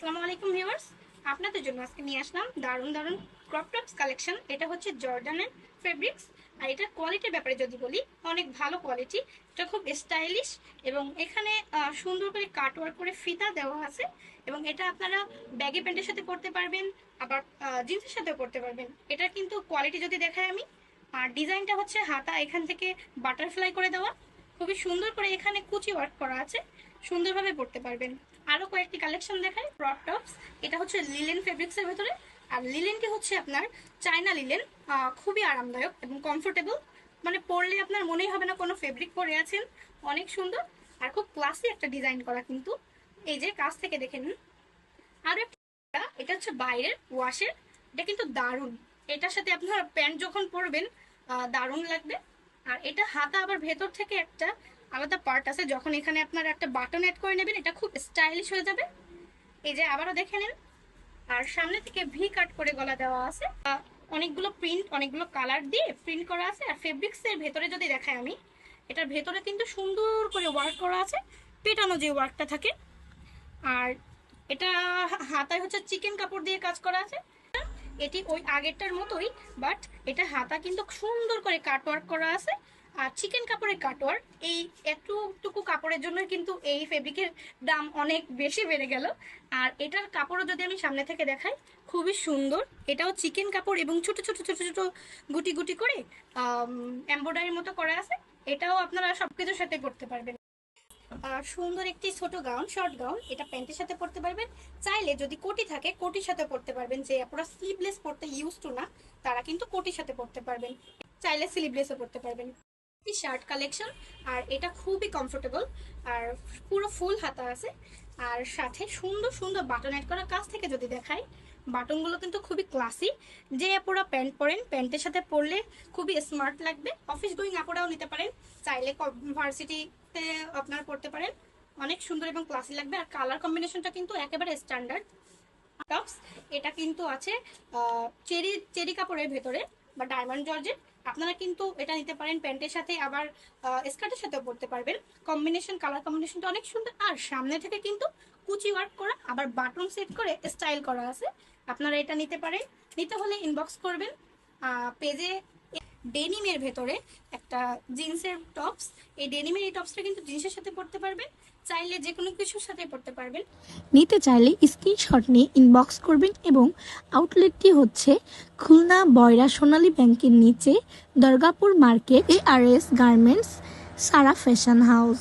আসসালামু আলাইকুম ভিউয়ার্স, আপনাদের জন্য আজকে নিয়ে আসলাম দারুণ দারুণ ক্রপ টপস কালেকশন। এটা হচ্ছে জর্ডানের ফেব্রিক্স। আর এটার কোয়ালিটির ব্যাপারে যদি বলি, অনেক ভালো কোয়ালিটি। এটা খুব স্টাইলিশ এবং এখানে সুন্দর করে কাটওয়ার্ক করে ফিতা দেওয়া আছে। এবং এটা আপনারা ব্যাগি প্যান্টের সাথে পরতে পারবেন, আবার জিন্সের সাথেও পরতে পারবেন। এটার কিন্তু কোয়ালিটি যদি দেখাই আমি, আর ডিজাইনটা হচ্ছে হাতা এখান থেকে বাটারফ্লাই করে দেওয়া, খুবই সুন্দর করে এখানে কুচি ওয়ার্ক করা আছে, সুন্দরভাবে পরতে পারবেন। আরো কয়েকটি কালেকশন দেখাই ক্রপ টপস। এটা হচ্ছে লিলেন ফেব্রিক্সের ভেতরে, আর লিলেনটি হচ্ছে আপনার চায়না লিলেন। খুবই আরামদায়ক এবং কমফোর্টেবল, মানে পরলে আপনার মনেই হবে না কোনো ফেব্রিক পরে আছেন। অনেক সুন্দর আর খুব ক্লাসি একটা ডিজাইন করা, কিন্তু এই যে কাছ থেকে দেখে নিন। আরো একটা, এটা হচ্ছে বাইরের ওয়াশের। এটা কিন্তু দারুণ, এটার সাথে আপনার প্যান্ট যখন পরবেন দারুণ লাগবে। আর এটা হাতা আবার ভেতর থেকে একটা আলাদা পার্ট আছে, যখন এখানে আপনার একটা বাটন অ্যাড করে নেবেন এটা খুব স্টাইলিশ হয়ে যাবে। এই যে আবারও দেখে নিন। আর সামনে থেকে ভি কাট করে গলা দেওয়া আছে, অনেকগুলো প্রিন্ট, অনেকগুলো কালার দিয়ে প্রিন্ট করা আছে। আর ফেব্রিক্সের ভেতরে যদি দেখাই আমি, এটার ভেতরে কিন্তু সুন্দর করে ওয়ার্ক করা আছে, পেটানো যে ওয়ার্কটা থাকে। আর এটা হাতায় হচ্ছে চিকেন কাপড় দিয়ে কাজ করা আছে। এটি ওই আগেরটার মতোই, বাট এটা হাতা কিন্তু সুন্দর করে কাটওয়ার্ক করা আছে। আর চিকেন কাপড়ের কাটওয়ার্ক, এই একটুটুকু কাপড়ের জন্য কিন্তু এই ফেব্রিকের দাম অনেক বেশি বেড়ে গেল। আর এটার কাপড়ও যদি আমি সামনে থেকে দেখাই, খুবই সুন্দর। এটাও চিকেন কাপড় এবং ছোট ছোট ছোট ছোট গুটি গুটি করে এমব্রয়ডারির মতো করা আছে। এটাও আপনারা সবকিছুর সাথে পরতে পারবেন। সুন্দর একটি ছোট গাউন, শর্ট গাউন, এটা প্যান্টের সাথে পরতে পারবেন। চাইলে যদি কোটি থাকে কোটির সাথে পরতে পারবেন, যে আপনারা স্লিভলেস পরতে ইউজ টু না, তারা কিন্তু কোটির সাথে পরতে পারবেন। চাইলে স্লিভলেসও পরতে পারবেন। শার্ট কালেকশন, আর এটা খুবই কমফোর্টেবল, আর পুরো ফুল হাতা আছে। আর সাথে সুন্দর সুন্দর বাটন অ্যাড করা। কাছ থেকে যদি দেখাই, বাটনগুলো কিন্তু খুবই ক্লাসি। যে আপুরা প্যান্ট পরেন, প্যান্টের সাথে পরলে খুবই স্মার্ট লাগবে। অফিস গোয়িং আপুরাও নিতে পারেন, চাইলে ভার্সিটিতে আপনারা পরতে পারেন, অনেক সুন্দর এবং ক্লাসি লাগবে। আর কালার কম্বিনেশনটা কিন্তু একেবারে স্ট্যান্ডার্ড। টপস, এটা কিন্তু আছে চেরি চেরি কাপড়ের ভেতরে বা ডায়মন্ড জর্জের। আপনারা কিন্তু এটা নিতে পারেন প্যান্টের সাথে, আবার স্কার্টের সাথেও পরতে পারবেন। কম্বিনেশন, কালার কম্বিনেশনটা অনেক সুন্দর। আর সামনে থেকে কিন্তু কুচি ওয়ার্ক করা, আবার বাটন সেট করে স্টাইল করা আছে। আপনারা এটা নিতে পারেন। নিতে হলে ইনবক্স করবেন পেজে। ডেনিমের ভেতরে একটা জিন্সের টপস, এই ডেনিমের এই টপসটা কিন্তু জিন্সের সাথে পরতে পারবেন, চাইলে যে কোনো কিছুর সাথে পরতে পারবেন। নিতে চাইলে স্ক্রিনশট নিয়ে ইনবক্স করবেন। এবং আউটলেটটি হচ্ছে খুলনা বয়রা সোনালী ব্যাংকের নিচে, দরগাপুর মার্কেট, ARS গার্মেন্টস, সারা ফ্যাশন হাউস।